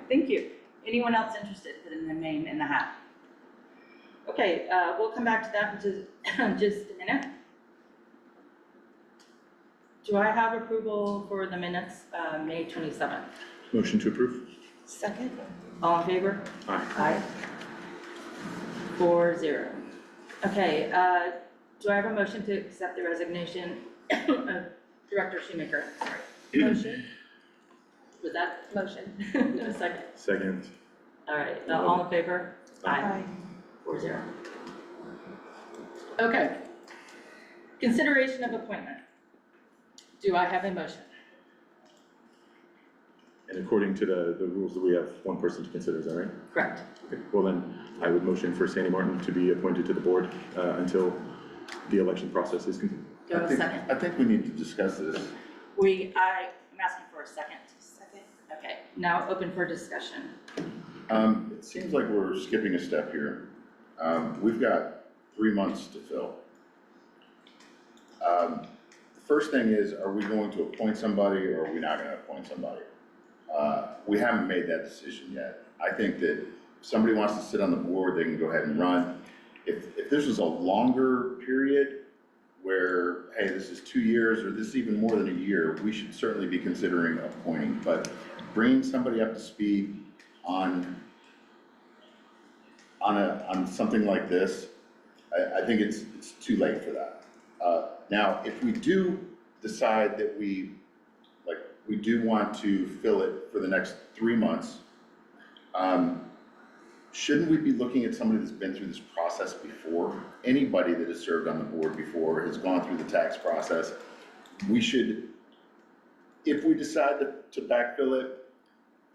thank you. Anyone else interested in putting their name in the hat? Okay, we'll come back to that in just a minute. Do I have approval for the minutes, May 27th? Motion to approve. Second. All in favor? Aye. Aye. 4-0. Okay, do I have a motion to accept the resignation of Director Shoemaker? Sorry. Motion. Was that Motion. a second? Second. All right, all in favor? Aye. 4-0. Okay. Consideration of appointment. Do I have a motion? And according to the rules that we have one person to consider, is that right? Correct. Okay, well then, I would motion for Sandy Martin to be appointed to the board until the election process is complete. Do I have a second? I think we need to discuss this. I'm asking for a second. Second. Okay, now open for discussion. It seems like we're skipping a step here. We've got 3 months to fill. The first thing is, are we going to appoint somebody or are we not gonna appoint somebody? We haven't made that decision yet. I think that if somebody wants to sit on the board, they can go ahead and run. If this was a longer period where, hey, this is 2 years or this is even more than a year, we should certainly be considering appointing. But bringing somebody up to speed on something like this, I think it's too late for that. Now, if we do decide that we do want to fill it for the next 3 months, shouldn't we be looking at somebody that's been through this process before? Anybody that has served on the board before, has gone through the tax process, we should, if we decide to backfill it,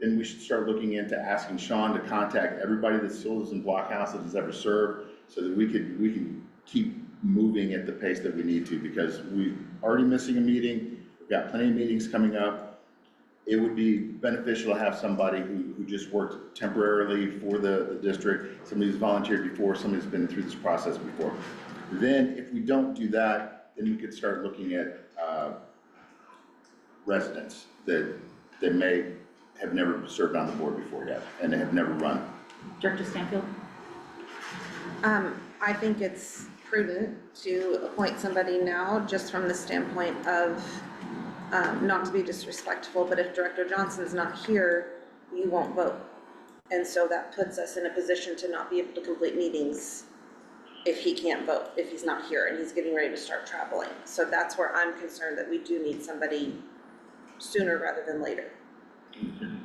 then we should start looking into asking Sean to contact everybody that still lives in Blockhouse that has ever served, so that we can keep moving at the pace that we need to, because we're already missing a meeting. We've got plenty of meetings coming up. It would be beneficial to have somebody who just worked temporarily for the district, somebody who's volunteered before, somebody who's been through this process before. Then if we don't do that, then we could start looking at residents that may have never served on the board before yet and have never run. Director Stanfield? I think it's prudent to appoint somebody now, just from the standpoint of, not to be disrespectful, but if Director Johnson's not here, you won't vote. And so that puts us in a position to not be able to complete meetings if he can't vote, if he's not here and he's getting ready to start traveling. So that's where I'm concerned that we do need somebody sooner rather than later.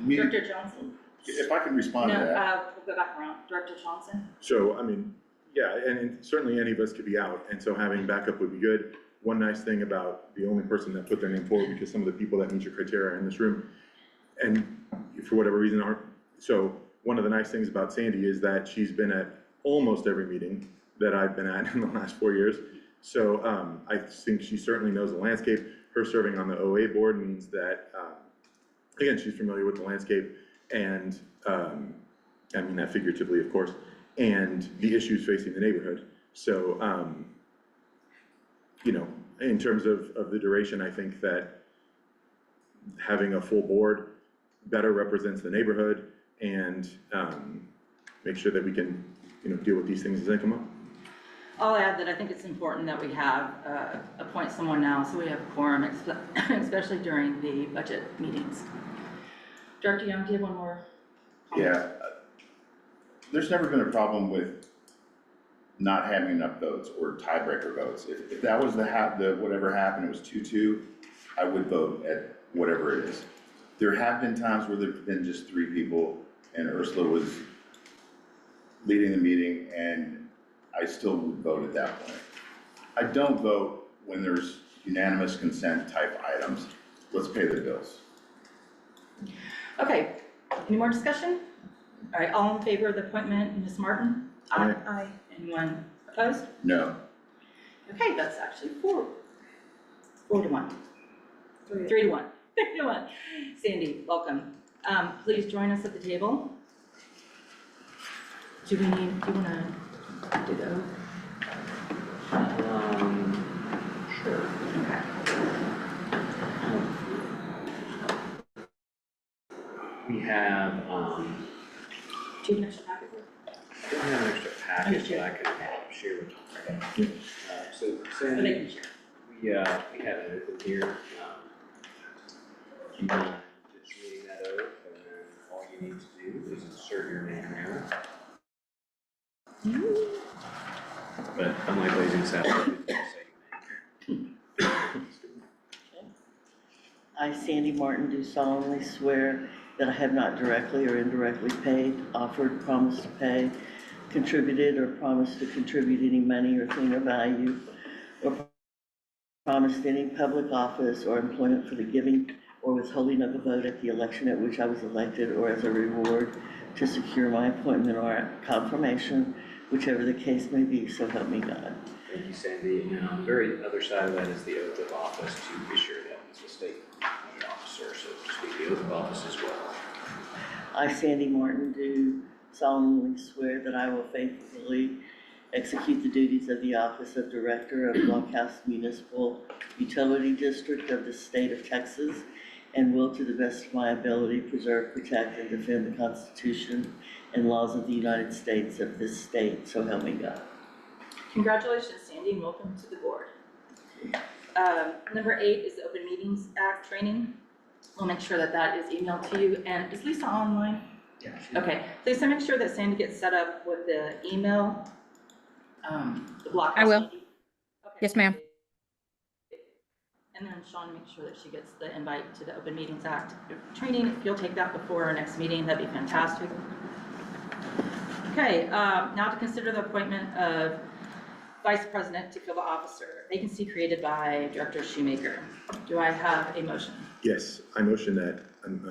Director Johnson? If I can respond to that. No, we'll go back around. Director Johnson? So, I mean, yeah, and certainly any of us could be out, and so having backup would be good. One nice thing about the only person that put their name forward, because some of the people that meet your criteria are in this room, and for whatever reason aren't. So one of the nice things about Sandy is that she's been at almost every meeting that I've been at in the last 4 years. So I think she certainly knows the landscape. Her serving on the OA board means that, again, she's familiar with the landscape, and I mean that figuratively, of course, and the issues facing the neighborhood. So, you know, in terms of the duration, I think that having a full board better represents the neighborhood and make sure that we can, you know, deal with these things as they come up. I'll add that I think it's important that we have, appoint someone now so we have quorum, especially during the budget meetings. Director Young, do you have one more comment? Yeah, there's never been a problem with not having enough votes or tiebreaker votes. If that was whatever happened, it was 2-2, I would vote at whatever it is. There have been times where there've been just 3 people and Ursula was leading the meeting and I still would vote at that point. I don't vote when there's unanimous consent type items. Let's pay the bills. Okay, any more discussion? All right, all in favor of the appointment, Ms. Martin? Aye. Aye. Anyone opposed? No. Okay, that's actually 4-1. 3-1. 3-1. Sandy, welcome. Please join us at the table. Do you want to do the oath? Sure. Okay. We have, Do you have an extra packet? I don't have an extra package, but I could share with you. So Or they Sandy, can share. we have an oath in here. You mind just reading that oath, and then all you need to do is insert your name there. But unlike Blazing Saddles, you can say your name. I, Sandy Martin, do solemnly swear that I have not directly or indirectly paid, offered, promised to pay, contributed, or promised to contribute any money or thing of value, or promised any public office or employment for the giving or withholding of a vote at the election at which I was elected, or as a reward to secure my appointment or confirmation, whichever the case may be, so help me God. Thank you, Sandy. And on the very other side of that is the oath of office to be sure that he's a state officer, so to speak, the oath of office as well. I, Sandy Martin, do solemnly swear that I will faithfully execute the duties of the office of Director of Blockhouse Municipal Utility District of the state of Texas, and will, to the best of my ability, preserve, protect, and defend the Constitution and laws of the United States of this state, so help me God. Congratulations, Sandy, and welcome to the board. Number 8 is the Open Meetings Act training. We'll make sure that that is emailed to you. And is Lisa online? Yeah. Okay, Lisa, make sure that Sandy gets set up with the email, the Blockhouse. I will. meeting. Okay. Yes, ma'am. And then Sean, make sure that she gets the invite to the Open Meetings Act training. If you'll take that before our next meeting, that'd be fantastic. Okay, now to consider the appointment of Vice President to fill the officer, vacancy created by Director Shoemaker. Do I have a motion? Yes, I motion that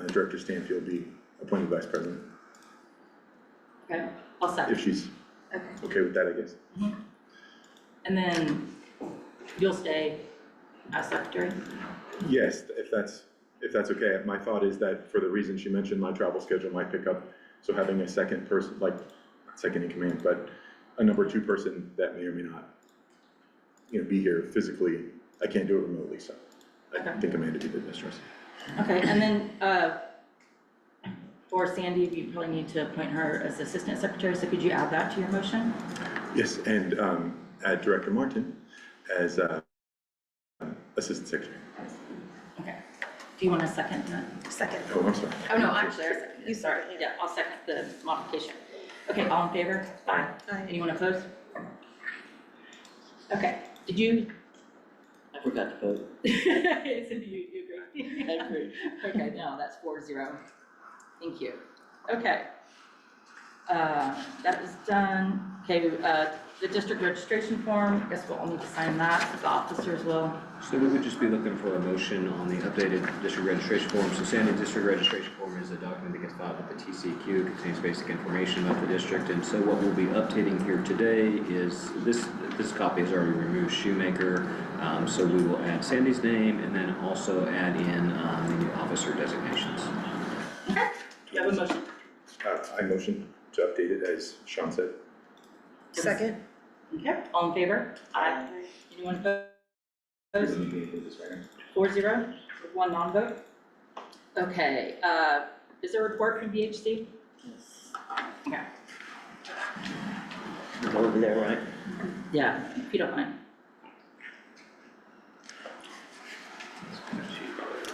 Director Stanfield be appointed vice president, Okay, I'll if second. she's Okay. okay with that, I guess. And then you'll stay as secretary? Yes, if that's okay. My thought is that for the reason she mentioned, my travel schedule might pick up, so having a second person, like, not second in command, but a number 2 person that may or may not, be here physically, I can't do it remotely, so I Okay. think Amanda did the mistress. Okay, and then, for Sandy, you probably need to appoint her as assistant secretary, so could you add that to your motion? Yes, and add Director Martin as assistant secretary. Okay. Do you want to second that? Second. Oh, I'm sorry. Oh, no, actually, I second. You Sorry, second, yeah, I'll second the modification. Okay, all in favor? Aye. Aye. Anyone opposed? Okay, did you? I forgot to vote. Cindy, you agree? I agree. Okay, no, that's 4-0. Thank you. Okay. That is done. Okay, the district registration form, I guess we'll all need to sign that, the officers will. So we would just be looking for a motion on the updated district registration form. So Sandy, district registration form is a document that gets filed with the TCEQ. It contains basic information about the district. And so what we'll be updating here today is this copy has already removed Shoemaker. So we will add Sandy's name and then also add in the new officer designations. Okay. Do you have a motion? I motion to update it as Sean said. Second. Okay, all in favor? Aye. Anyone opposed? 4-0 with 1 non-vote. Okay, is there a report from VHC? Yes. Okay. It's over there, right? Yeah, if you don't mind.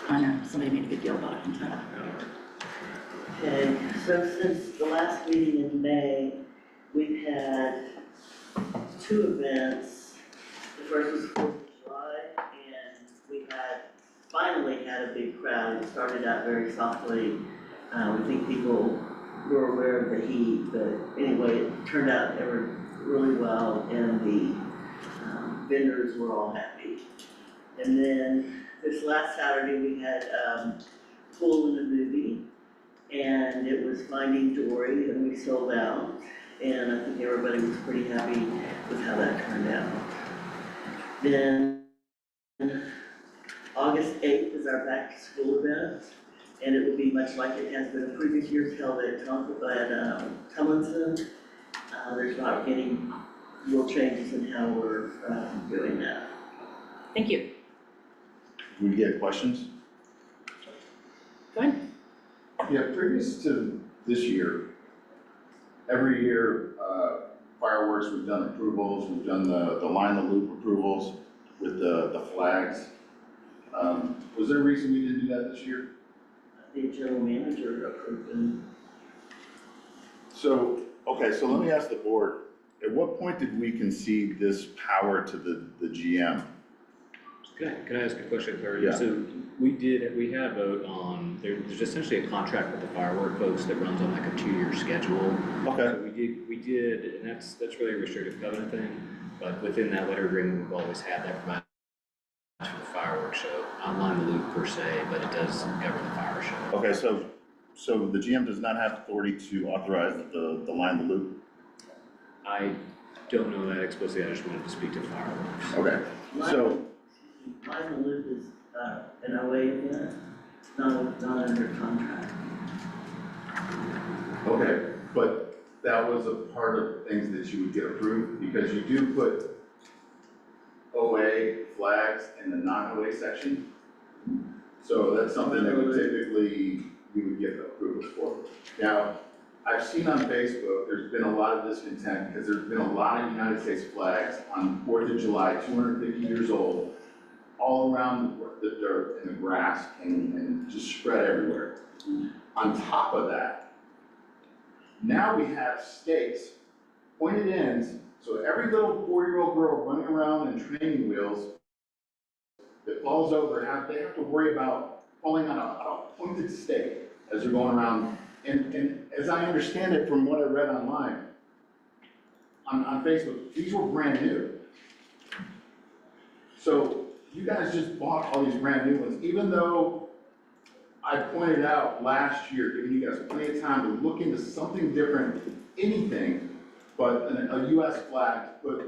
I know, somebody made a big deal about it one time. Okay, so since the last meeting in May, we've had 2 events. The first was 4th of July, and we finally had a big crowd. It started out very softly. I think people were aware of the heat, but anyway, it turned out really well, and the vendors were all happy. And then this last Saturday, we had Pool in the Movie, and it was Finding Dory, and we sold out. And I think everybody was pretty happy with how that turned out. Then August 8th is our back to school event, and it will be much like it has been in previous years, held at Tomlinson. There's not any real changes in how we're doing that. Thank you. Do we get questions? Go ahead. Yeah, previous to this year, every year, fireworks, we've done approvals, we've done the line the loop approvals with the flags. Was there a reason we didn't do that this year? The general manager approved them. So, okay, so let me ask the board, at what point did we concede this power to the GM? Can I ask a question, Claire? Yeah. So we had a vote on, there's essentially a contract with the firework folks that runs on like a 2-year schedule. Okay. So we did, and that's really a restrictive covenant thing, but within that letter agreement, we've always had that provide for the fireworks show, not line the loop per se, but it does govern the fire show. Okay, so the GM does not have authority to authorize the line the loop? I don't know that explicitly, I just wanted to speak to fireworks. Okay, so, Line the loop is, an OA event, not under contract. okay, but that was a part of things that you would get approved, because you do put OA flags in the non-OA section. So that's something that would typically, you would get approvals for. Now, I've seen on Facebook, there's been a lot of discontent, because there's been a lot of United States flags on 4th of July, 250 years old, all around the dirt and the grass and just spread everywhere. On top of that, now we have stakes, pointed ends, so every little 4-year-old girl running around in training wheels that falls over, they have to worry about falling on a pointed stake as they're going around. And as I understand it from what I read online, on Facebook, these were brand new. So you guys just bought all these brand new ones, even though I pointed out last year, giving you guys plenty of time to look into something different, anything but a US flag put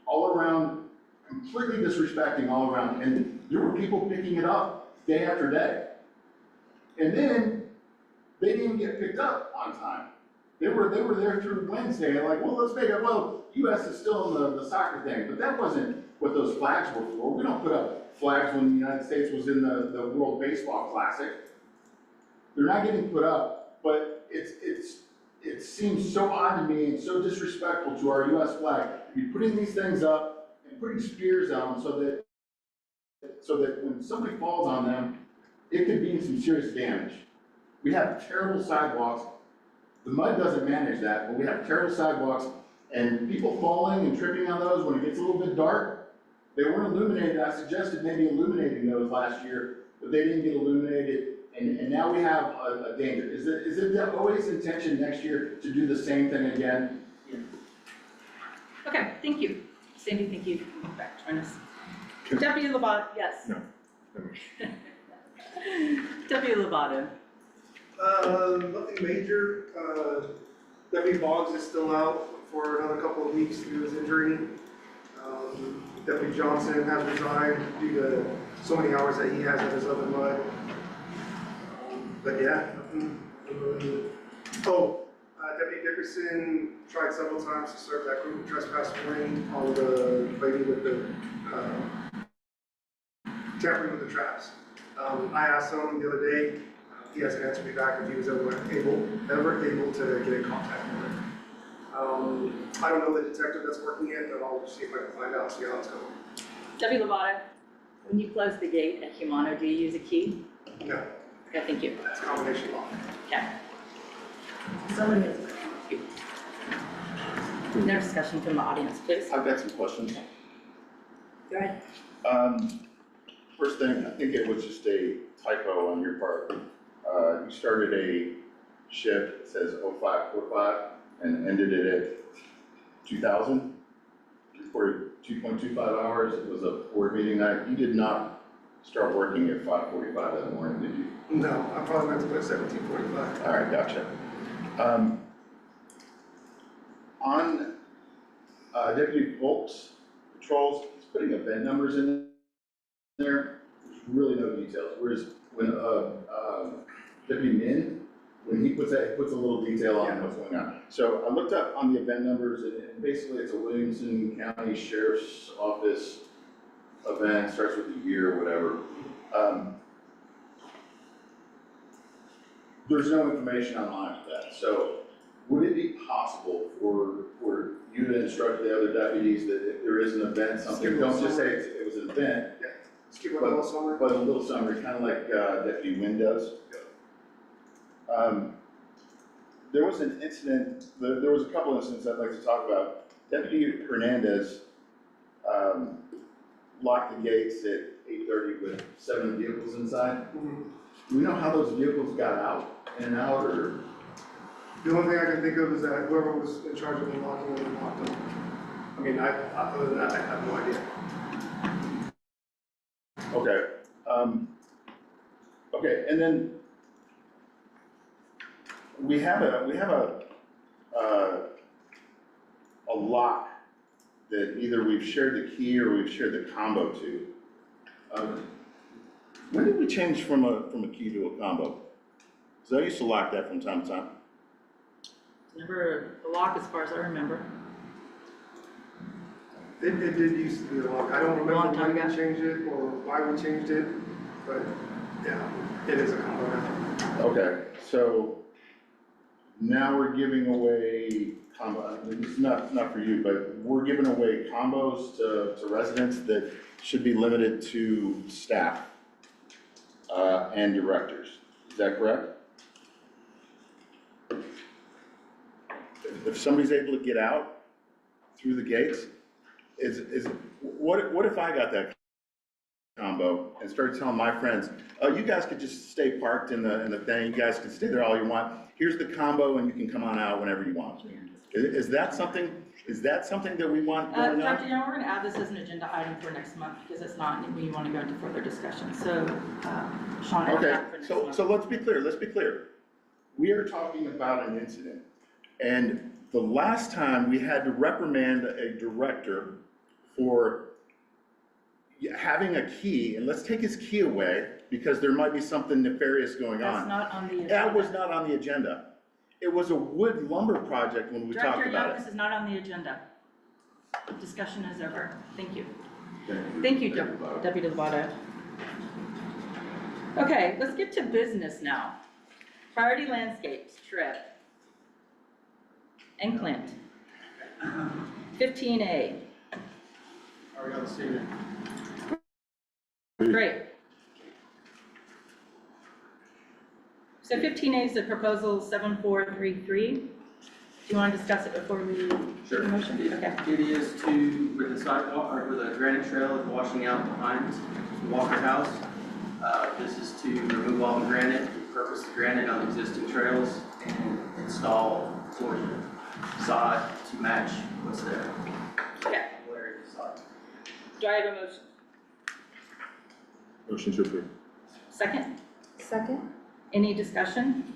all around, completely disrespecting all around, and there were people picking it up day after day. And then they didn't even get picked up on time. They were there through Wednesday, and like, well, let's make it, well, US is still in the soccer thing, but that wasn't what those flags were for. We don't put up flags when the United States was in the World Baseball Classic. They're not getting put up, but it seems so odd to me and so disrespectful to our US flag to be putting these things up and putting spears on them so that when somebody falls on them, it could be in some serious damage. We have terrible sidewalks. The mud doesn't manage that, but we have terrible sidewalks, and people falling and tripping on those when it gets a little bit dark. They weren't illuminated. I suggested maybe illuminating those last year, but they didn't get illuminated, and now we have a danger. Is it always intention next year to do the same thing again? Okay, thank you. Sandy, thank you. Back to join us. Deputy Lovato, yes. No. Deputy Lovato. Nothing major. Deputy Boggs is still out for another couple of weeks due to his injury. Deputy Johnson has resigned due to so many hours that he has in his other mud. But yeah, nothing really. Deputy Dickerson tried several times to serve that group of trespass warning on the lady with the tampering with the traps. I asked him the other day. He hasn't answered me back if he was ever able to get in contact with her. I don't know the detective that's working it, but I'll see if I can find out, see how it's going. Deputy Lovato, when you close the gate at Humano, do you use a key? No, Okay, thank you. it's a combination lock. Okay. Someone has. No discussion from the audience, please. I've got some questions. Go ahead. First thing, I think it was just a typo on your part. You started a shift that says 0545 and ended it at 2000. Reported 2.25 hours. It was a board meeting night. You did not start working at 5:45 that morning, did you? No, I probably meant to put 1745. All right, gotcha. On Deputy Volk's patrols, he's putting event numbers in there. There's really no details. Whereas when Deputy Min, when he puts that, he puts a little detail on what's going on. So I looked up on the event numbers, and basically it's a Williamson County Sheriff's Office event, starts with the year or whatever. there's no information online for that, so would it be possible for you to instruct the other deputies that if there is an event, something, don't just say it was an event, Just keep it a little summary. but a little summary, kind of like Deputy Wynn does? There was an incident, there was a couple incidents I'd like to talk about. Deputy Hernandez locked the gates at 8:30 with 7 vehicles inside. Mhm. Do we know how those vehicles got out, in and out, or? The only thing I can think of is that whoever was in charge of unlocking them locked them. I mean, other than that, I have no idea. Okay, okay, and then we have a lock that either we've shared the key or we've shared the combo to. When did we change from a key to a combo? Because I used to lock that from time to time. Never a lock as far as I remember. It did used to be a lock. I don't remember Long time when we ago. changed it or why we changed it, but yeah, it is a combo now. Okay, so now we're giving away combo, it's not for you, but we're giving away combos to residents that should be limited to staff and directors. Is that correct? If somebody's able to get out through the gates, what if I got that combo and started telling my friends, oh, you guys could just stay parked in the thing, you guys can stay there all you want. Here's the combo and you can come on out whenever you want. Is that something that we want going Dr. on? Young, we're gonna add this as an agenda item for next month because it's not, we wanna go into further discussion. So, Sean, add Okay, that for next month. so let's be clear. We are talking about an incident. And the last time we had to reprimand a director for having a key, and let's take his key away because there might be something nefarious going That's on. not on the agenda. That was not on the agenda. It was a wood lumber project when we talked Director about Young, it. this is not on the agenda. Discussion is over. Thank you. Thank you, Deputy Lovato. Okay, let's get to business now. Priority Landscapes trip. And Clint. 15A. Are we on the same? Great. So 15A is the proposal 7433. Do you want to discuss it before we Sure. the motion? Okay. It is to, where the sidewalk, or where the granite trail is washing out behind Walker House. This is to remove all the granite, repurpose the granite on existing trails, and install for sod to match what's there. Okay. Where is the sod? Do I have a motion? Motion to approve. Second? Second? Any discussion?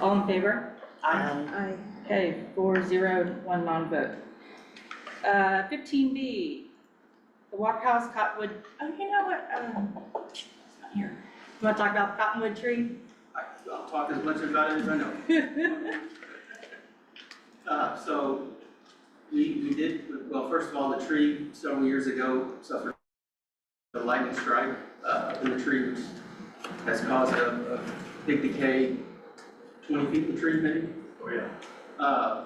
All in favor? Aye. Okay, 4-0, 1 non-vote. 15B, the Walker House Cottonwood, oh, you know what, it's not here. You want to talk about the Cottonwood tree? I'll talk as much about it as I know. So we did, well, first of all, the tree several years ago suffered a lightning strike in the tree, which has caused a big decay, 20 feet in the tree maybe. Oh, yeah.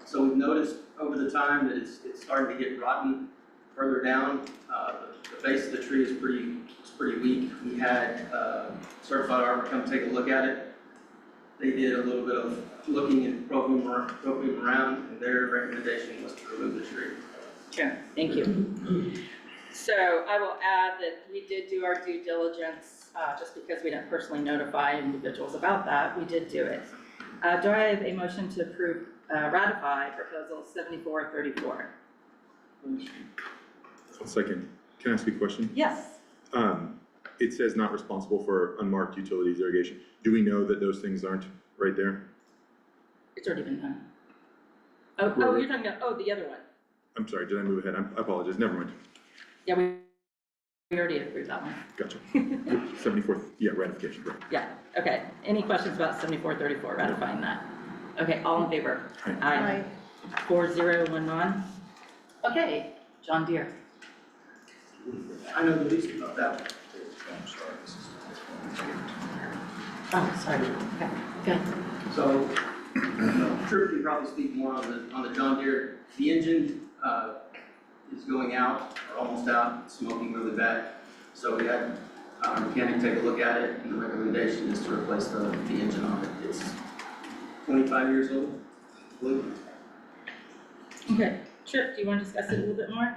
So we've noticed over the time that it's starting to get rotten further down. The base of the tree is pretty weak. We had Certified Arbor come take a look at it. They did a little bit of looking and probing around, and their recommendation was to remove the tree. Sure, thank you. So I will add that we did do our due diligence, just because we didn't personally notify individuals about that, we did do it. Do I have a motion to approve, ratify proposal 7434? Second, can I ask you a question? Yes. It says not responsible for unmarked utilities irrigation. Do we know that those things aren't right there? It's already been done. Oh, Where- you're talking about, the other one. I'm sorry, did I move ahead? I apologize, never mind. Yeah, we already approved that one. Gotcha. 74th, yeah, ratification, right. Yeah, okay. Any questions about 7434, ratifying that? Okay, all in favor? Aye. 4-0, 1 non. Okay, John Deere. I know the least about that one. Oh, sorry. Okay. So, Trevor can probably speak more on the John Deere. The engine, is going out, or almost out, smoking really bad. So we had our mechanic take a look at it, and the recommendation is to replace the engine on it. It's 25 years old, I believe. Okay, Tripp, do you want to discuss it a little bit more?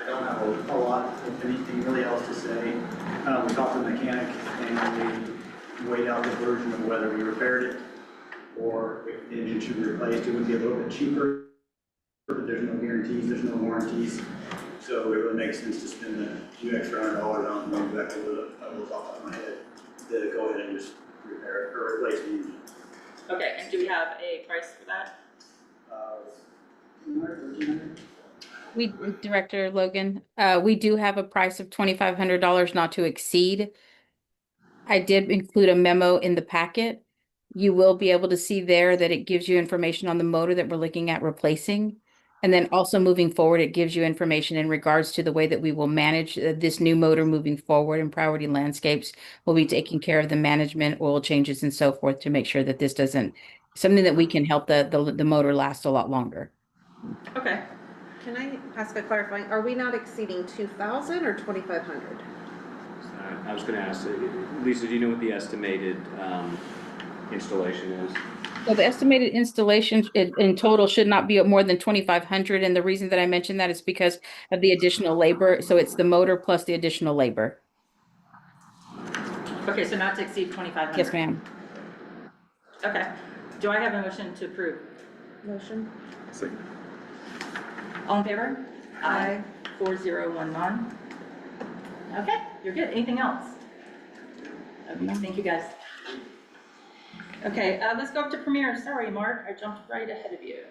I don't have a lot, if anything really else to say. We talked to the mechanic and we weighed out the version of whether we repaired it or if the engine should be replaced. It would be a little bit cheaper, but there's no guarantees, there's no warranties. So it really makes sense to spend a few extra $100 on the exactly what was off the top of my head to go ahead and just repair it or replace the engine. Okay, and do we have a price for that? $1,500. We, Director Logan, we do have a price of $2,500 not to exceed. I did include a memo in the packet. You will be able to see there that it gives you information on the motor that we're looking at replacing. And then also moving forward, it gives you information in regards to the way that we will manage this new motor moving forward, and Priority Landscapes will be taking care of the management, oil changes and so forth to make sure that this doesn't, something that we can help the motor last a lot longer. Okay, Can I ask a clarifying, are we not exceeding 2,000 or 2,500? I was gonna ask, Lisa, do you know what the estimated installation is? So the estimated installation in total should not be more than 2,500, and the reason that I mentioned that is because of the additional labor. So it's the motor plus the additional labor. okay, so not to exceed 2,500? Yes, ma'am. Okay, do I have a motion to approve? Motion? Second. All in favor? Aye. 4011. Okay, you're good. Anything else? Okay, thank you guys. Okay, let's go up to Premier. Sorry, Mark, I jumped right ahead of you.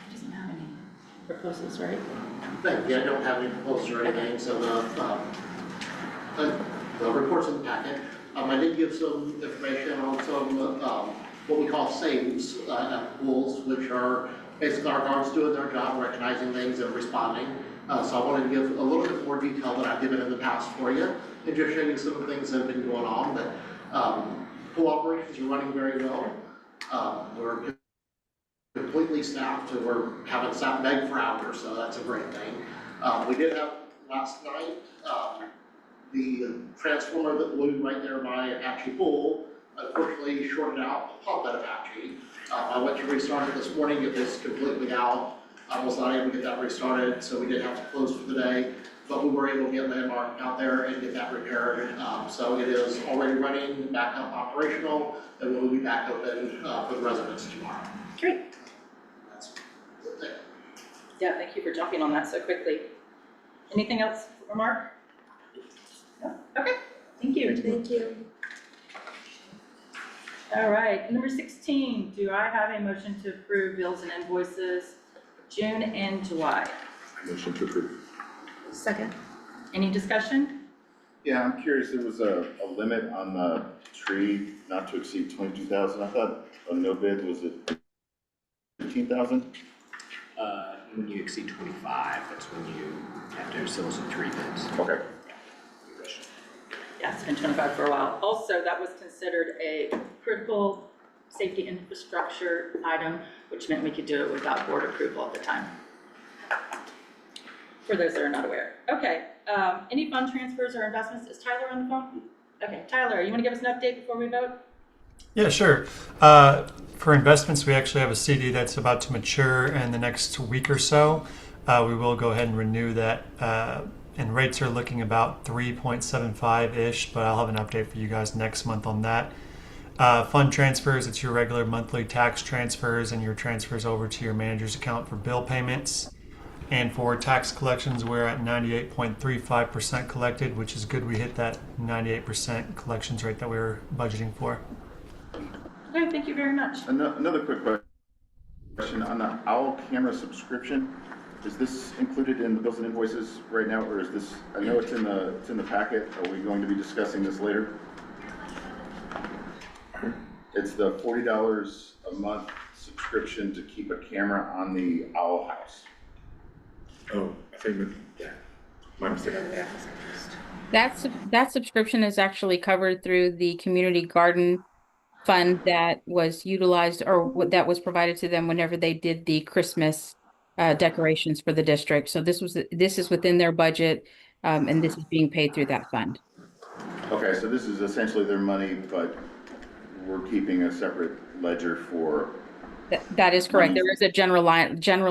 He doesn't have any proposals, right? Thank you, I don't have any proposals or anything, so the report's in the packet. I did give some information on some, what we call saves, pools, which are basically our guards doing their job, recognizing things and responding. So I wanted to give a little bit more detail than I've given in the past for you, and just show you some of the things that have been going on, but pool operations are running very well. We're completely staffed, and we're having sat Meg for hours, so that's a great thing. We did have last night, the transformer that blew right there by Apache Pool, unfortunately shorted out the pump at Apache. I went to restart it this morning, it was completely out. I was not able to get that restarted, so we did have to close for the day. But we were able to get Landmark out there and get that repaired. So it is already running, back up operational, and we'll be back open for the residents tomorrow. Great. That's it. Yeah, thank you for jumping on that so quickly. Anything else for Mark? No? Okay, thank you. Thank you. All right, number 16, do I have a motion to approve bills and invoices for June and July? Motion to approve. Second? Any discussion? Yeah, I'm curious, there was a limit on the tree not to exceed 22,000. I thought a no bid was at 15,000? When you exceed 25, that's when you have to solicit 3 bids. Okay. Good question. Yeah, it's been 25 for a while. Also, that was considered a critical safety infrastructure item, which meant we could do it without board approval at the time. For those that are not aware. Okay, any fund transfers or investments? Is Tyler on the phone? Okay, Tyler, you want to give us an update before we vote? Yeah, sure. For investments, we actually have a CD that's about to mature in the next week or so. We will go ahead and renew that, and rates are looking about 3.75-ish, but I'll have an update for you guys next month on that. Fund transfers, it's your regular monthly tax transfers and your transfers over to your manager's account for bill payments. And for tax collections, we're at 98.35% collected, which is good. We hit that 98% collections rate that we were budgeting for. Okay, thank you very much. Another quick question on the OWL camera subscription. Is this included in the bills and invoices right now, or is this, I know it's in the packet. Are we going to be discussing this later? It's the $40 a month subscription to keep a camera on the OWL house. Oh, I think, yeah, my mistake. That subscription is actually covered through the community garden fund that was utilized or that was provided to them whenever they did the Christmas decorations for the district. So this is within their budget, and this is being paid through that fund. Okay, so this is essentially their money, but we're keeping a separate ledger for, That is correct. There is a general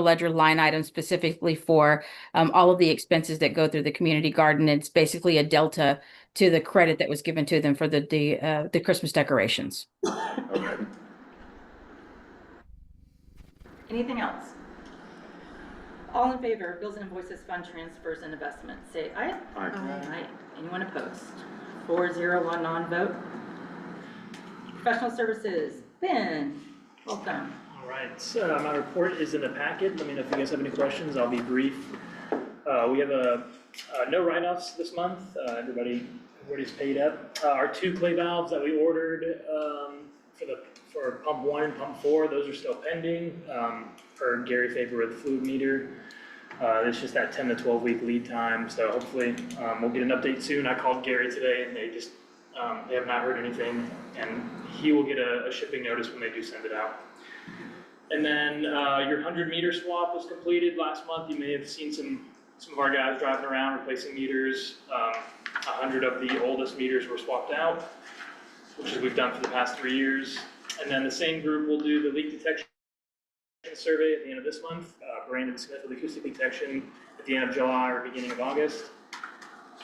ledger line item specifically for all of the expenses that go through the community garden. It's basically a delta to the credit that was given to them for the Christmas decorations. okay. Anything else? All in favor of bills and invoices, fund transfers, and investments, say aye. Aye. Aye. Anyone opposed? 4-0, non-vote. Professional services, Ben, welcome. All right, my report is in the packet. Let me know if you guys have any questions. I'll be brief. We have no write-offs this month. Everybody's paid up. Our 2 clay valves that we ordered for pump 1 and pump 4, those are still pending per Gary Faber with fluid meter. It's just that 10 to 12 week lead time, so hopefully we'll get an update soon. I called Gary today and they have not heard anything, and he will get a shipping notice when they do send it out. And then your 100-meter swap was completed last month. You may have seen some of our guys driving around replacing meters. 100 of the oldest meters were swapped out, which is we've done for the past 3 years. And then the same group will do the leak detection survey at the end of this month. Brandon Smith with acoustic detection at the end of July or beginning of August.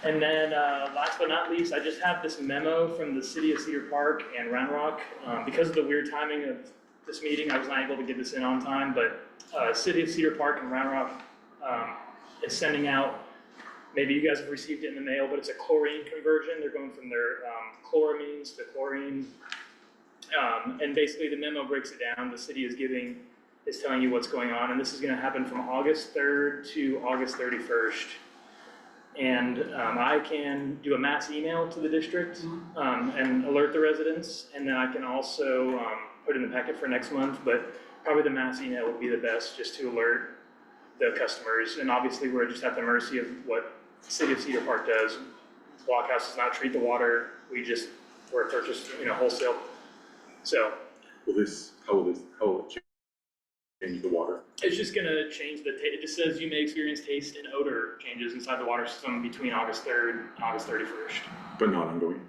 And then last but not least, I just have this memo from the city of Cedar Park and Round Rock. Because of the weird timing of this meeting, I was not able to get this in on time, but city of Cedar Park and Round Rock is sending out, maybe you guys have received it in the mail, but it's a chlorine conversion. They're going from their chloramines to chlorine. And basically the memo breaks it down. The city is telling you what's going on, and this is gonna happen from August 3rd to August 31st. And I can do a mass email to the district and alert the residents, and then I can also put in the packet for next month, but probably the mass email would be the best, just to alert the customers. And obviously we're just at the mercy of what the city of Cedar Park does. Blockhouse does not treat the water, we're purchased, wholesale. So How will it change the water? it's just gonna change it just says you may experience taste and odor changes inside the water system between August 3rd and August 31st. But not ongoing,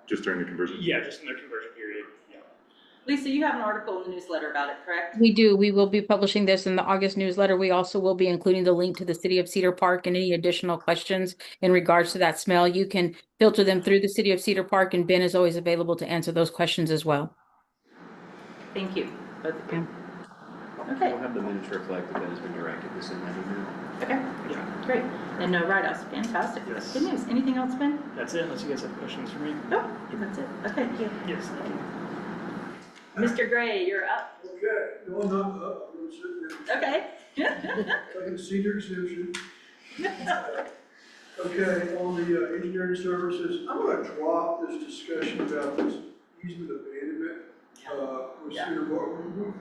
just during the conversion? Yeah, just in their conversion period, yeah. Lisa, you have an article in the newsletter about it, correct? We do. We will be publishing this in the August newsletter. We also will be including the link to the City of Cedar Park, and any additional questions in regards to that smell, you can filter them through the City of Cedar Park, and Ben is always available to answer those questions as well. Thank you, both of you. Okay, We'll have the minutes reflect that has been directed to send that email. okay, great. And no write-offs, fantastic. Yes. Good news. Anything else, Ben? That's it, unless you guys have questions for me. No, that's it. Okay, thank you. Yes, thank you. Mr. Gray, you're up. Okay, no, not up, I'm sitting there, Okay. taking senior exemption. Okay, on the engineering services, I'm gonna drop this discussion about this easement abandonment, with Yeah. Cedar Park.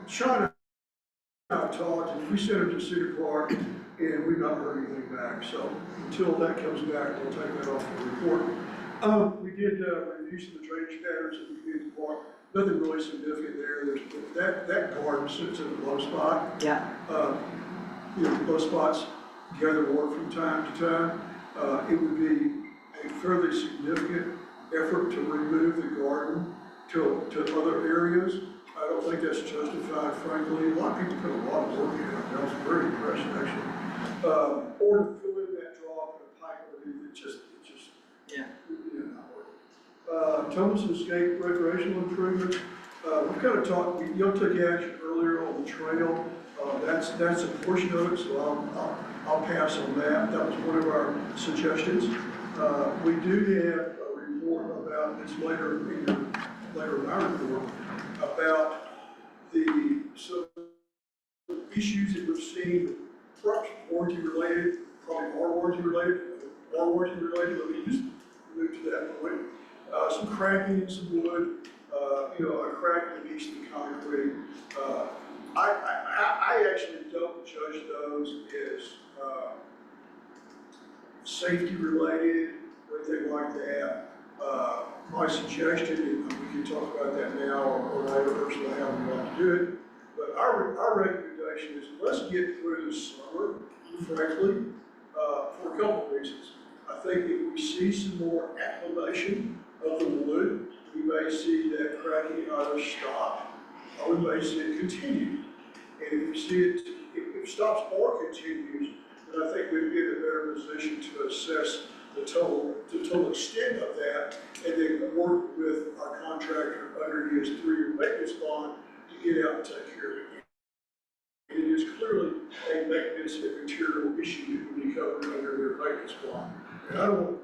Sean and I talked, and we sent him to Cedar Park, and we've not heard anything back, so until that comes back, we'll take that off the report. We did, review some of the drainage patterns at the community park, nothing really significant there, that garden sits in a low spot. Yeah. Those spots gather water from time to time. It would be a fairly significant effort to remove the garden to other areas. I don't think that's justified, frankly. A lot of people put a lot of work in it. I was very impressed, actually. Or to fill in that drop in a pipe underneath, it just, Yeah. not working. Thomas Escape recreational improvements. We've kind of talked, y'all took action earlier on the trail. That's a portion of it, so I'll pass on that. That was one of our suggestions. We do have a report about this later in our report about some issues that we've seen, perhaps warranty related, probably more warranty related, let me just move to that point. Some cracking in some wood, a crack in the piece of the concrete. I actually don't judge those as safety related, or anything like that. My suggestion, and we can talk about that now or later, personally, how we want to do it, but our recommendation is let's get through the summer, frankly, for a couple of reasons. I think if we see some more acclimation of the wood, we may see that cracking either stop, or we may see it continue. And if we see it, if it stops or continues, then I think we'd be in a better position to assess the total extent of that, and then work with our contractor under his 3-year maintenance bond to get out and take care of it. And it is clearly a maintenance and material issue that would be covered under their maintenance bond. And I don't want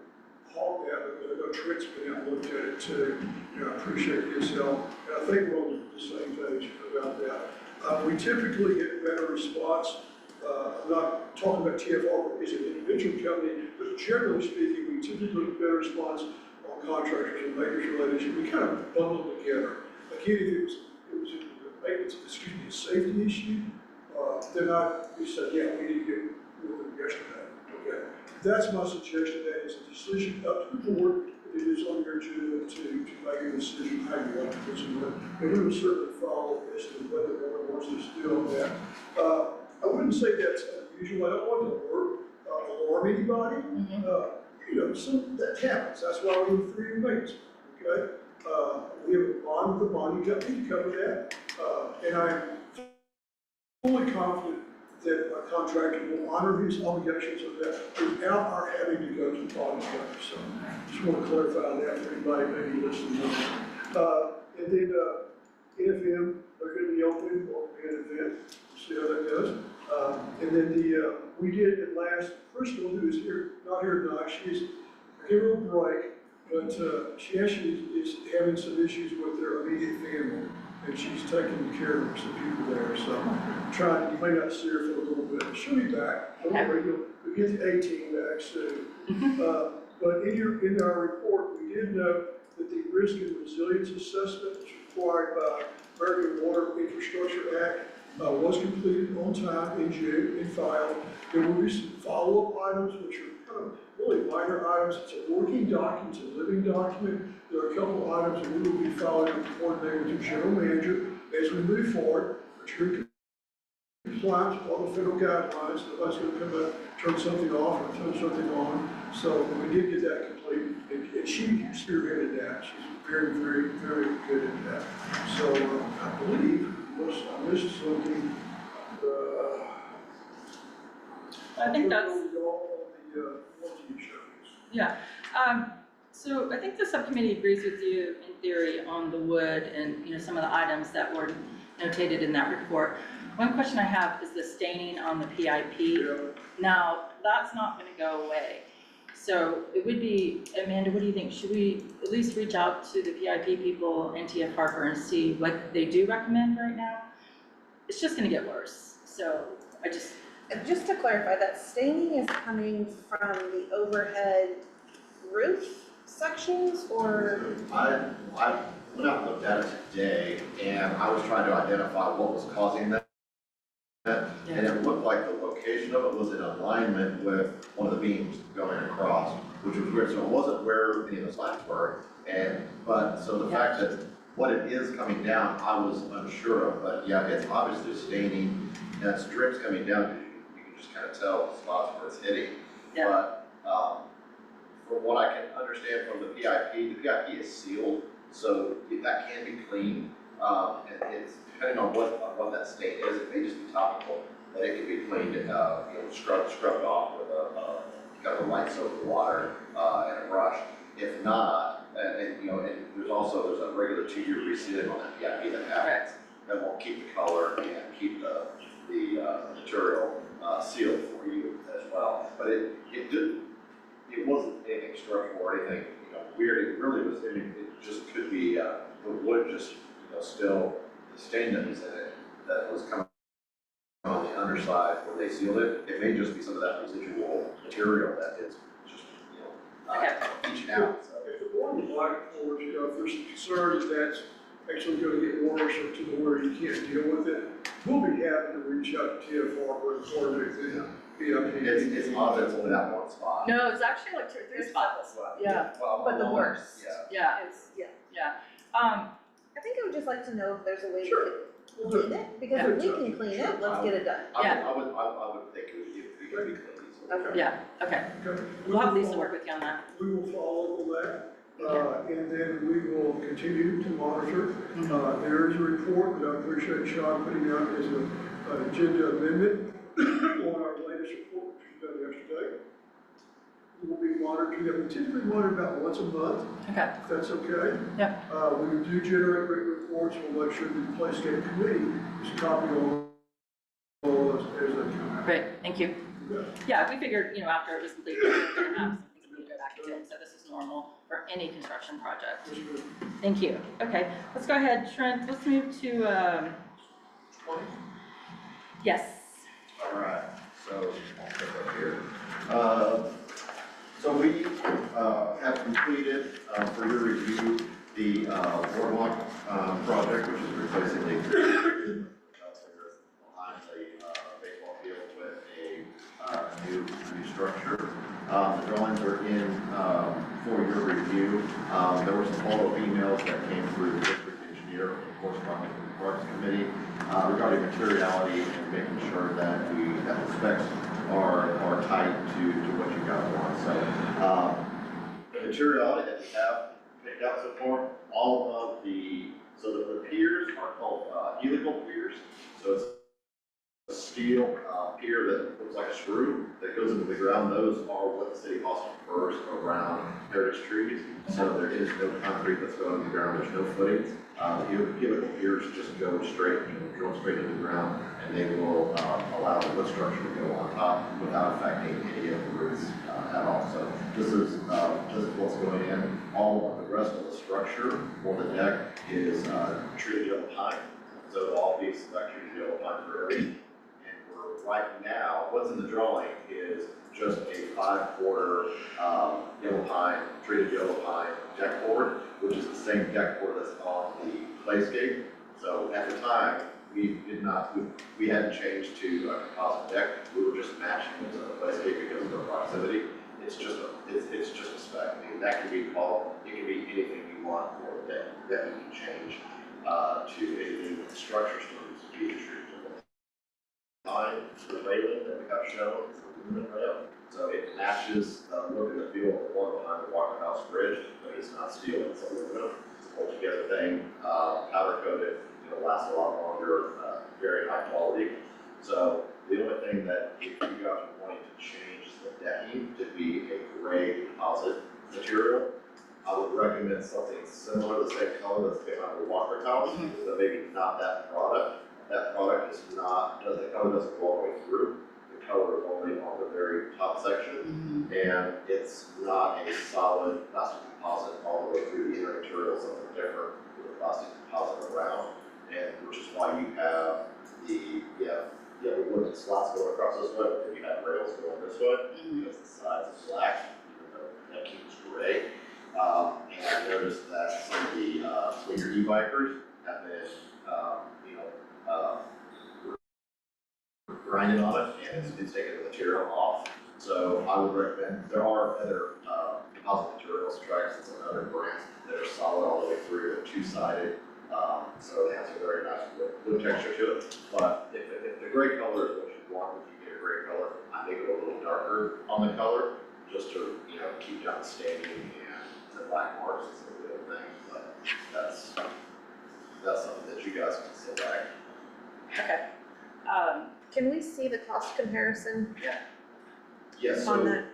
to hog that, but I know Trent's been out and looked at it too, and I appreciate his help. And I think we're on the same page about that. We typically get better response. I'm not talking about TFR as an individual company, but generally speaking, we typically get better response on contractors and maintenance related issues. We kind of bundle them together. Again, if it was a maintenance, a safety issue, then we said, yeah, we need to get with them yesterday. Okay, that's my suggestion. That is a decision up to the board. It is on your agenda to make a decision how you want to proceed. And we will certainly follow as to whether the board wants to do on that. I wouldn't say that's unusual. I don't want to alarm anybody. You know, that happens. That's why we have 3-year maintenance. Okay, we have a bond with the bonding company to cover that, and I'm fully confident that our contractor will honor his obligations of that without our having to go to the bonding company. So, just want to clarify that for anybody maybe listening. And then NFM, they're going to be open or be an event. See how that goes. And then we did at last, Crystal, who is here, not here tonight, she's here on break, but she actually is having some issues with their immediate family, and she's taking care of some people there. So you may not see her for a little bit, but she'll be back. Don't worry, you'll get the 18 back soon. But in our report, we did note that the risk and resilience assessment required by American Water Infrastructure Act was completed on time in June and filed. There will be some follow-up items, which are kind of really minor items. It's a working document, it's a living document. There are a couple of items that we will be following and coordinating with the general manager as we move forward. True compliance with all the federal guidelines. Nobody's going to come up, turn something off or turn something on. So we did get that complete, and she spearheaded that. She's very, very, very good at that. So I believe, unless I missed something, I think that's, yeah. So I think the subcommittee agrees with you in theory on the wood and, you know, some of the items that were notated in that report. One question I have is the staining on the PIP. Yeah. Now, that's not gonna go away. So it would be, Amanda, what do you think? Should we at least reach out to the PIP people and TF Harper and see what they do recommend right now? It's just gonna get worse. So Just to clarify, that staining is coming from the overhead roof sections, or? I went out and looked at it today, and I was trying to identify what was causing that. And it looked like the location of it was in alignment with one of the beams going across, which was weird. So it wasn't where any of the slats were. So the fact that what it is coming down, I was unsure of. But yeah, it's obviously staining, and it's drips coming down. You can just kind of tell the spots where it's hitting. Yeah. But from what I can understand from the PIP is sealed, so that can be cleaned. And it's depending on what that stain is, it may just be topical, but it can be cleaned, scrubbed off with kind of a light soap water and a brush. If not, and there's a regular 2-year resealing on that PIP that happens. That will keep the color and keep the material sealed for you as well. But it wasn't anything structural or anything weird. It really was. I mean, it just could be the wood just still the stain that was in it that was coming on the underside where they sealed it. It may just be some of that residual material that is just leaching out. So. If the board would like for, if there's some concern that that's actually going to get worse or to the where you can't deal with it, we'll be happy to reach out to TFR and coordinate them PIP. It's odd that it's only that one spot. No, it's actually like 2 or 3 spots. Yeah, Well, But the along- worst. Yeah. yeah, Is, yeah. yeah. I think I would just like to know if there's a way to clean it, because if we can clean it, let's get it done. Yeah. I would think it would be clean. Okay. Yeah, okay. Okay. We'll have Lisa work with you on that. We will follow up on that, and then we will continue to monitor. There is a report that I appreciate Sean putting out as an agenda amendment on our latest report, which was done yesterday. We'll be monitoring that. We typically monitor about once a month, Okay, if that's okay. yeah, We do generate great reports, we'll make sure that the Playscape committee is copied on all those as they come. great, thank you. Yeah. Yeah, we figured, you know, after it was completed, we were gonna have something to go back to, so this is normal for any construction project. That's good. Thank you. Okay, let's go ahead, Trent, let's move to, yes. All right, so I'll pick up here. So we have completed, for your review, the boardwalk project, which is replacing the behind the baseball field with a new structure. The drawings are in for your review. There were some follow-up emails that came through the district engineer and corresponding with the Parks Committee regarding materiality and making sure that the specs are tight to what you guys want. So the materiality that we have picked out so far, all of the piers are called helical piers. So it's a steel pier that looks like a screw that goes into the ground. Those are what the city also prefers around heritage trees. So there is no concrete that's going in the ground. There's no footings. The helical piers just go straight, drill straight into the ground, and they will allow the wood structure to go on top without affecting any of the roots at all. So this is what's going in. All of the rest of the structure or the deck is treated yellow pine. So it'll all be treated yellow pine for everything. Right now, what's in the drawing is just a 5-quarter yellow pine, treated yellow pine deck board, which is the same deck board that's on the playscape. So at the time, we hadn't changed to a composite deck. We were just matching it to the playscape because of the proximity. It's just a spec. I mean, that can be called, it can be anything you want for the deck that you can change to anything with the structure to be treated. The railing that we have shown is an aluminum rail, so it matches the look and the feel of the one behind the Walker House Bridge, but it's not steel, it's aluminum. It's a whole together thing, powder coated, it'll last a lot longer, very high quality. So the only thing that if you guys are wanting to change is the decking to be a gray composite material, I would recommend something similar, the same color that's behind the Walker House, but maybe not that product. That product is not, the color doesn't go all the way through. The color is only on the very top section. And it's not a solid plastic composite all the way through the inner material, something different with a plastic composite around. And which is why you have we looked at slots going across this way, but then you have rails going this way, because the sides are black, even though that keeps gray. And I noticed that some of the senior e-bikers have been, grinding on it, and it's taking the material off. So I would recommend, there are other composite materials, Trex and other brands that are solid all the way through, they're two-sided, so they have a very nice wood texture to it. But if the gray color is what you want, if you get a gray color, I make it a little darker on the color, just to keep down the staining and the black marks and some of the other things. But that's something that you guys can select. Okay. Can we see the cost comparison Yes, on so, that?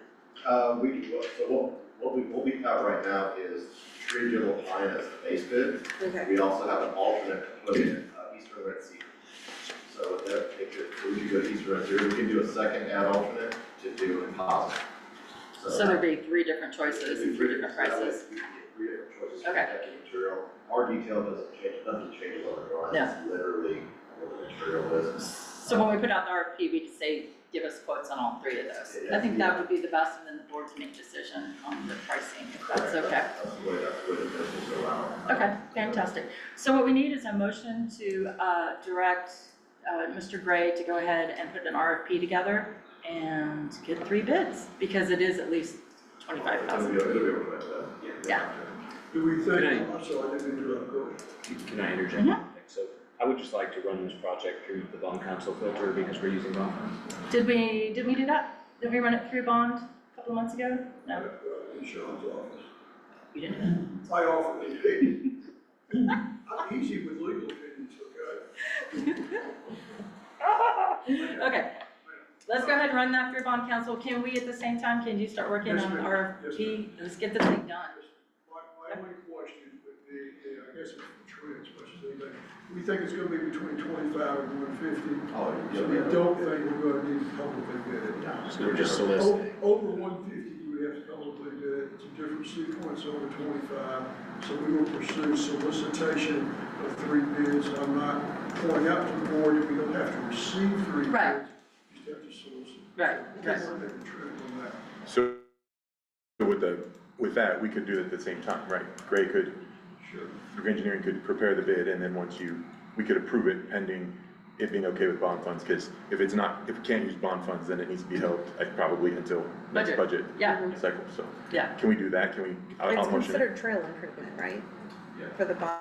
what we have right now is treated yellow pine as the base bid. Okay. We also have an alternate to put in Eastern Red Cedar. So if you go to Eastern Red Cedar, we can do a second add alternate to do a composite. So there'd be 3 different choices and 3 different prices. We can get 3 different choices for Okay. decking material. Our detail doesn't change, nothing changes on the drawing. Yeah. It's literally what the material is. So when we put out the RFP, we just say, give us quotes on all 3 of those. I think that would be the best, and then the board can make a decision on the pricing, if that's okay. That's the way the business go out. Okay, fantastic. So what we need is a motion to direct Mr. Gray to go ahead and put an RFP together and get 3 bids, because it is at least 25,000. Yeah. Do we think, Can I- I'm sorry, I didn't interrupt, go ahead. Can I interject? Mhm. So I would just like to run this project through the bond council filter because we're using bond funds. Did we do that? Did we run it through bond a couple of months ago? No, In Sean's office. you didn't. I offer the opinion. I'm easy with legal opinions, okay? Okay, let's go ahead and run that through bond council. Can we, at the same time, can you start working Yes, on ma'am. RFP? Let's get the thing done. My only question would be, and I guess it's for Trent as much as anything, we think it's gonna be between 25 and 150. So we don't think we're gonna need to publicly bid it. So we're just soliciting. Over 150, you would have to publicly bid it. It's a different sequence over 25. So we will pursue solicitation of 3 bids. I'm not pointing out to the board that we don't have to receive 3 Right. bids. We just have to solicit. Right, right. We're making Trent on that. So with that, we could do it at the same time, right? Gray could, Gray Engineering could prepare the bid, and then we could approve it pending it being okay with bond funds, because if we can't use bond funds, then it needs to be held, probably until next budget Yeah, cycle, so. yeah. Can we do that? I'll It's motion it. considered trail improvement, right? For the bond,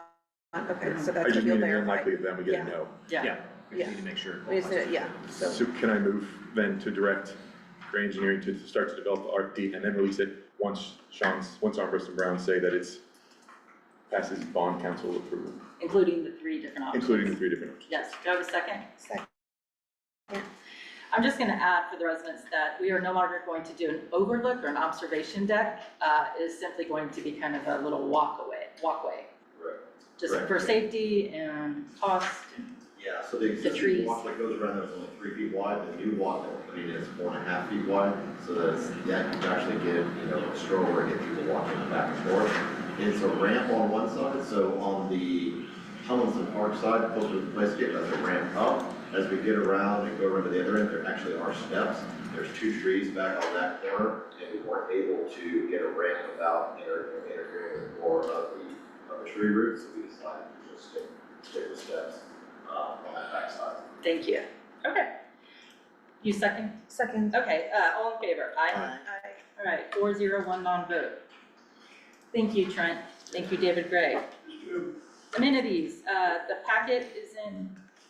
okay, so I that's what just you'll mean in the verify. unlikely event we get a no. Yeah. We just need to make sure. We just did it, yeah, so. So can I move then to direct Gray Engineering to start to develop the RFP and then release it once Armbrust and Brown say that it's passes bond council approval, Including the 3 different options. including the 3 different options? Yes, do I have a second? Second. I'm just gonna add for the residents that we are no longer going to do an overlook or an observation deck. It is simply going to be kind of a little walkway. Just Correct. for safety and cost. Yeah, so the trees. existing walk that goes around there is only 3 feet wide, the new walk that we're putting in is 4.5 feet wide, so that's, yeah, you can actually get, a stroller and get people walking back and forth. It's a ramp on one side, so on the Hummelson Park side, closer to the place to get, that's a ramp up. As we get around and go around to the other end, there actually are steps. There's 2 trees back on that corner, and we weren't able to get a ramp without interfering with more of the tree roots, so we decided to just stick with steps on that backside. Thank you. Okay. You second? Second. Okay, all in favor? Aye. Aye. All right, 4-0, 1 non-vote. Thank you, Trent. Thank you, David Gray. Amenities, the packet is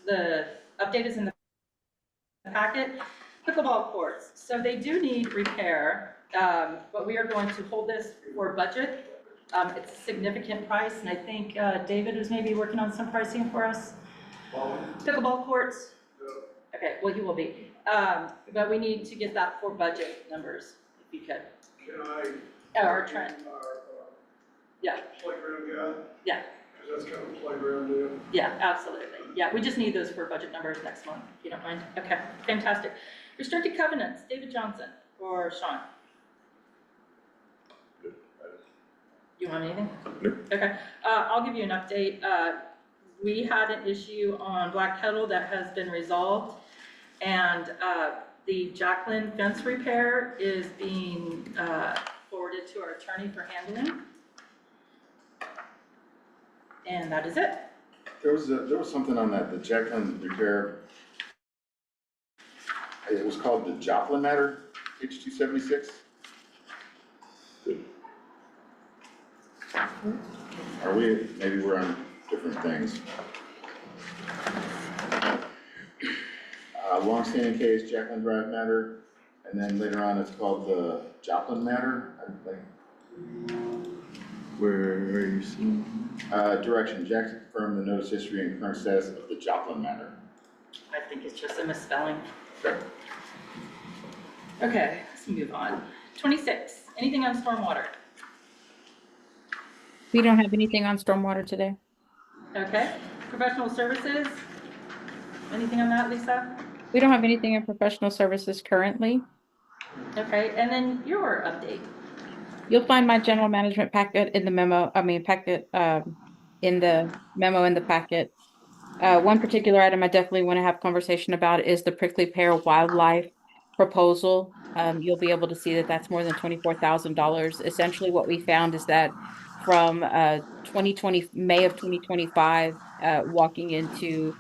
the update is in the packet. Pickleball courts, so they do need repair, but we are going to hold this for budget. It's a significant price, and I think David was maybe working on some pricing for us. Pickleball courts? Okay, well, he will be. But we need to get that for budget numbers, if you could. Can I? Or Trent. Yeah. Playground guy? Yeah. Because that's kind of a playground deal. Yeah, absolutely. Yeah, we just need those for budget numbers next month, if you don't mind. Okay, fantastic. Restricted covenants, David Johnson or Sean? You want anything? No. Okay, I'll give you an update. We had an issue on Black Kettle that has been resolved, and the Jacqueline fence repair is being forwarded to our attorney for handling. And that is it. There was something on that, the Jacqueline repair. It was called the Joplin matter, page 276. Maybe we're on different things. Longstanding case, Jacqueline Drive matter, and then later on it's called the Joplin matter, I think. Where are you seeing? Direction, Jackson confirmed the notice history and current status of the Joplin matter. I think it's just a misspelling. Sure. Okay, let's move on. 26, anything on stormwater? We don't have anything on stormwater today. Okay, professional services? Anything on that, Lisa? We don't have anything in professional services currently. Okay, and then your update. You'll find my general management packet in the memo, in the memo in the packet. One particular item I definitely want to have conversation about is the Prickly Pear Wildlife proposal. You'll be able to see that that's more than $24,000. Essentially what we found is that from May of 2025, walking into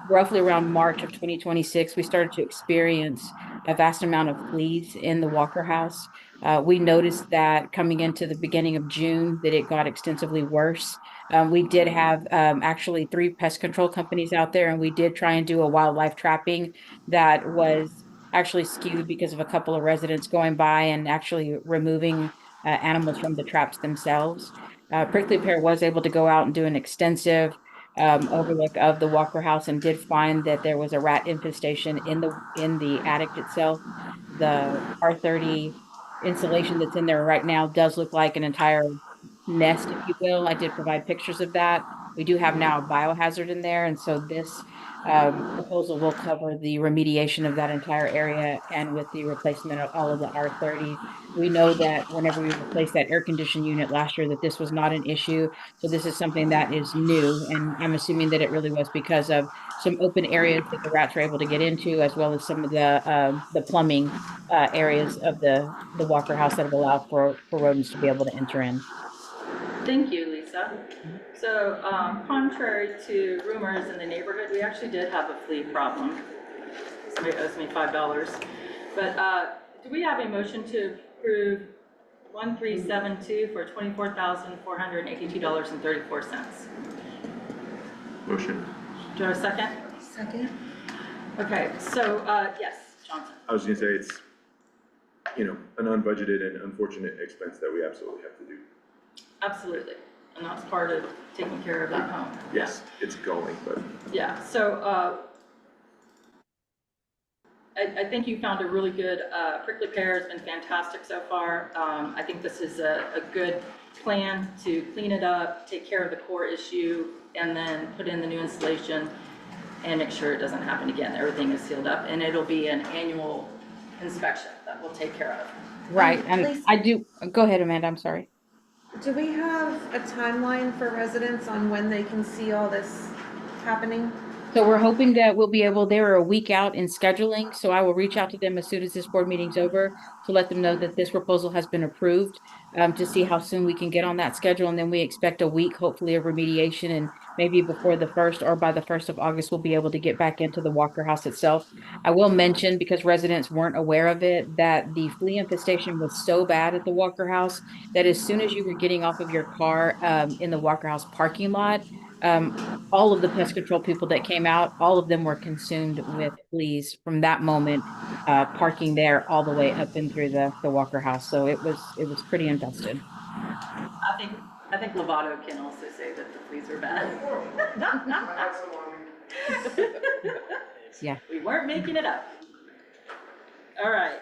roughly around March of 2026, we started to experience a vast amount of fleas in the Walker House. We noticed that coming into the beginning of June that it got extensively worse. We did have actually 3 pest control companies out there, and we did try and do a wildlife trapping that was actually skewed because of a couple of residents going by and actually removing animals from the traps themselves. Prickly Pear was able to go out and do an extensive overlook of the Walker House and did find that there was a rat infestation in the attic itself. The R30 insulation that's in there right now does look like an entire nest, if you will. I did provide pictures of that. We do have now a biohazard in there, and so this proposal will cover the remediation of that entire area and with the replacement of all of the R30s. We know that whenever we replaced that air conditioning unit last year, that this was not an issue. So this is something that is new, and I'm assuming that it really was because of some open areas that the rats were able to get into, as well as some of the plumbing areas of the Walker House that have allowed for rodents to be able to enter in. Thank you, Lisa. So, contrary to rumors in the neighborhood, we actually did have a flea problem. Somebody owes me $5. But, do we have a motion to approve 1372 for $24,482.34? Motion. Do you have a second? Second. Okay, so, yes, Johnson. I was gonna say it's, an unbudgeted and unfortunate expense that we absolutely have to do. Absolutely. And that's part of taking care of that home. Yes, it's going, but. Yeah, so, I think you found a really good, Prickly Pear has been fantastic so far. I think this is a good plan to clean it up, take care of the core issue, and then put in the new installation and make sure it doesn't happen again. Everything is sealed up, and it'll be an annual inspection that we'll take care of. Right, and Lisa- I do, go ahead, Amanda, I'm sorry. Do we have a timeline for residents on when they can see all this happening? So we're hoping that we'll be able, they're a week out in scheduling, so I will reach out to them as soon as this board meeting's over to let them know that this proposal has been approved, to see how soon we can get on that schedule. And then we expect a week, hopefully, of remediation, and maybe before the 1st or by the 1st of August, we'll be able to get back into the Walker House itself. I will mention, because residents weren't aware of it, that the flea infestation was so bad at the Walker House that as soon as you were getting off of your car in the Walker House parking lot, all of the pest control people that came out, all of them were consumed with fleas from that moment, parking there all the way up and through the Walker House. So it was pretty infested. I think Lovato can also say that the fleas are bad. Yeah. We weren't making it up. All right,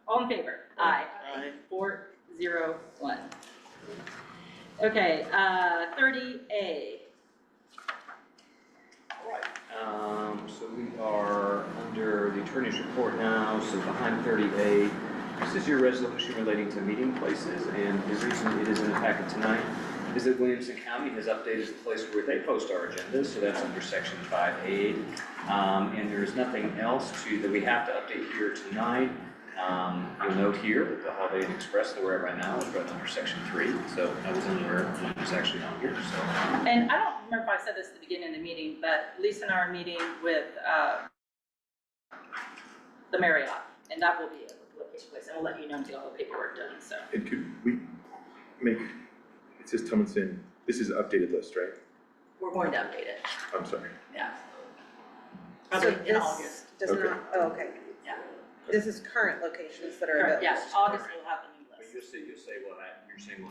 all in favor? Aye. 401. Okay, 30A. So we are under the attorney's report now, so behind 30A. This is your resolution relating to meeting places, and the reason it is in the packet tonight is that Williamson County has updated the place where they post our agendas, so that's under section 5A. And there is nothing else that we have to update here tonight. You'll note here that the Holiday Inn Express that we're at right now is right under section 3, so I was unaware one was actually on here, so. And I don't remember if I said this at the beginning of the meeting, but Lisa and I are meeting with the Marriott, and that will be a location place, and we'll let you know and get all the paperwork done, so. And could we make, it says Tumlinson, this is updated list, right? We're going to update it, I'm sorry. yeah. So Probably in this August. does Okay. not, oh, okay. Yeah. This is current locations that are Correct, available. yes, August we'll have the new But list. you're saying you're saying we'll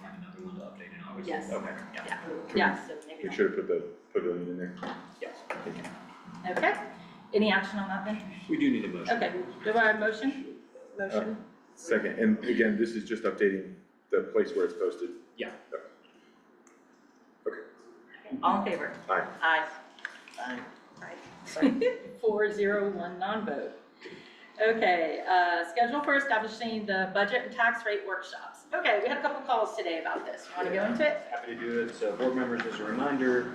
have another one to update in August? Yes. Okay, yeah. Yeah, so maybe. We should have put the pavilion in there. Yes. Okay, any action on that then? We do need a motion. Okay, do I have a motion? Motion? Second, and again, this is just updating the place where it's posted. Yeah. Okay. All in favor? Aye. Aye. Aye. 401 non-vote. Okay, schedule for establishing the budget and tax rate workshops. Okay, we had a couple calls today about this. Want to go into it? Happy to do it. So board members, as a reminder,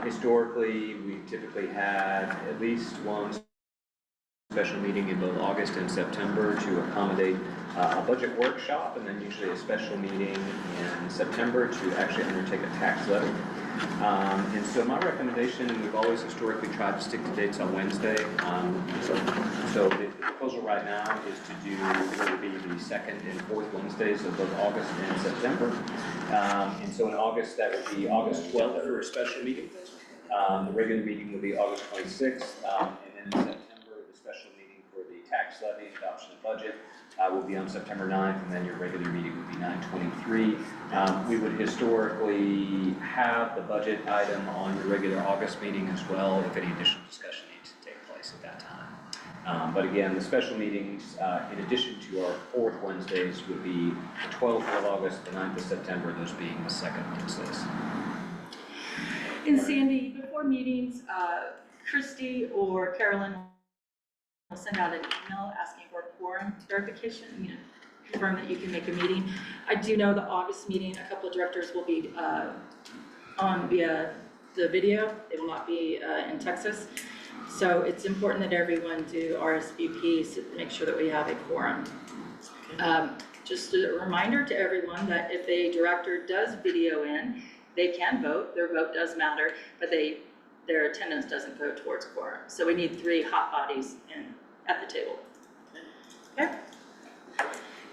historically, we typically had at least one special meeting in both August and September to accommodate a budget workshop, and then usually a special meeting in September to actually undertake a tax levy. And so my recommendation, and we've always historically tried to stick to dates on Wednesday, so the proposal right now is to do what would be the second and fourth Wednesdays of both August and September. And so in August, that would be August 12th for a special meeting. The regular meeting will be August 26th, and then in September, the special meeting for the tax levy and adoption of budget will be on September 9th, and then your regular meeting would be 9/23. We would historically have the budget item on your regular August meeting as well, if any additional discussion needs to take place at that time. But again, the special meetings, in addition to our fourth Wednesdays, would be the 12th of August, the 9th of September, those being the second Wednesdays. And Sandy, before meetings, Christy or Carolyn will send out an email asking for a quorum verification, confirm that you can make a meeting. I do know the August meeting, a couple of directors will be on via the video. They will not be in Texas. So it's important that everyone do RSVP to make sure that we have a quorum. Just a reminder to everyone that if a director does video in, they can vote, their vote does matter, but their attendance doesn't go towards quorum. So we need 3 hot bodies at the table. Okay?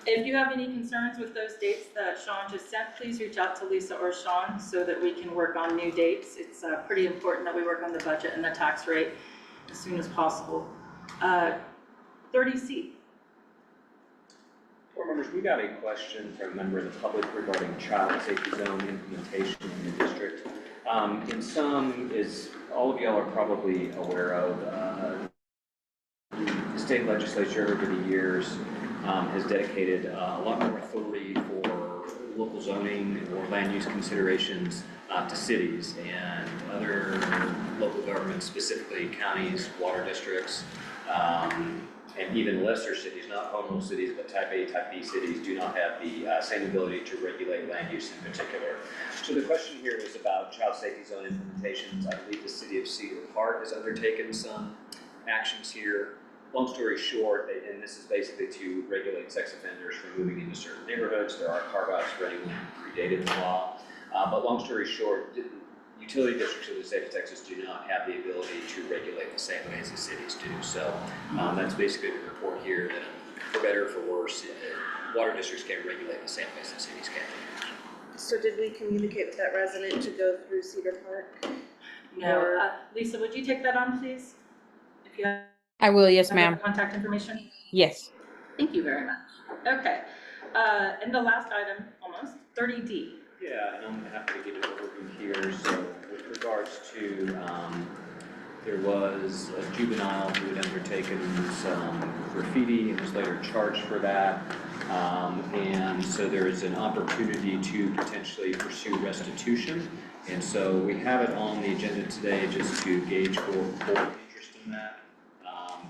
If you have any concerns with those dates that Sean just sent, please reach out to Lisa or Sean so that we can work on new dates. It's pretty important that we work on the budget and the tax rate as soon as possible. 30C. Board members, we got a question from a member of the public regarding child safety zone implementation in the district. In some, as all of y'all are probably aware of, the state legislature over the years has dedicated a lot more authority for local zoning or land use considerations to cities and other local governments, specifically counties, water districts, and even lesser cities, not home rule cities, but type A, type B cities do not have the same ability to regulate land use in particular. So the question here is about child safety zone implementations. I believe the city of Cedar Park has undertaken some actions here. Long story short, and this is basically to regulate sex offenders from moving into certain neighborhoods. There are carve-outs for anyone who predated the law. But long story short, utility districts of the state of Texas do not have the ability to regulate the same way as the cities do. So that's basically the report here, that for better or for worse, water districts can't regulate the same way as the cities can. So did we communicate with that resident to go through Cedar Park? No. Lisa, would you take that on, please? If you have I will, yes, ma'am. contact information? Yes. Thank you very much. Okay. And the last item, almost, 30D. Yeah, and I'm happy to give an overview here. So with regards to, there was a juvenile who had undertaken some graffiti and was later charged for that. And so there is an opportunity to potentially pursue restitution. And so we have it on the agenda today just to gauge board interest in that.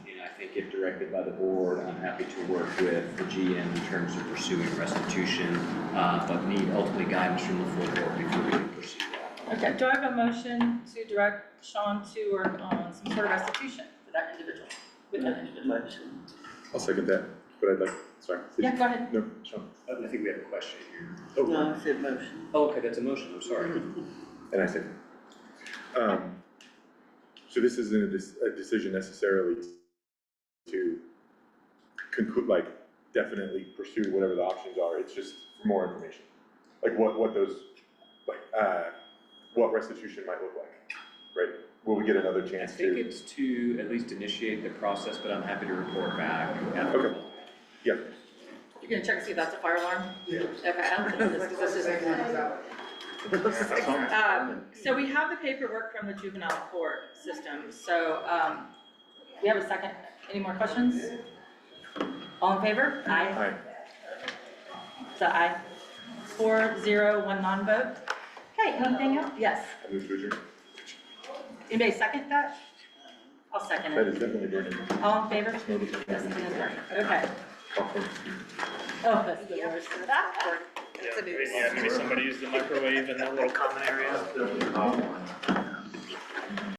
And I think if directed by the board, I'm happy to work with the GM in terms of pursuing restitution, but need ultimately guidance from the full board before we can pursue that. Okay, do I have a motion to direct Sean to work on some sort of restitution for that individual, with that individual? I'll second that, but I'd like, sorry. Yeah, go ahead. No, Sean. I think we have a question here. No, I said motion. Oh, okay, that's a motion, I'm sorry. And I second. So this isn't a decision necessarily to conclude, like, definitely pursue whatever the options are. It's just for more information. Like what those, like, what restitution might look like, right? Will we get another I chance think to? it's to at least initiate the process, but I'm happy to report back. Okay. Yeah. You're gonna check to see if that's a fire alarm? Yeah. Okay, I don't think this, because this is. So we have the paperwork from the juvenile court system, so, we have a second. Any more questions? All in favor? Aye. Aye. So aye. 4-0, 1 non-vote. Okay, anything else? Yes. I move to adjourn. Anybody second that? I'll second That it. is definitely burning. All in favor? Yes, it is. Okay. Oh, that's the worst. Yeah, maybe somebody used the microwave in that little common area.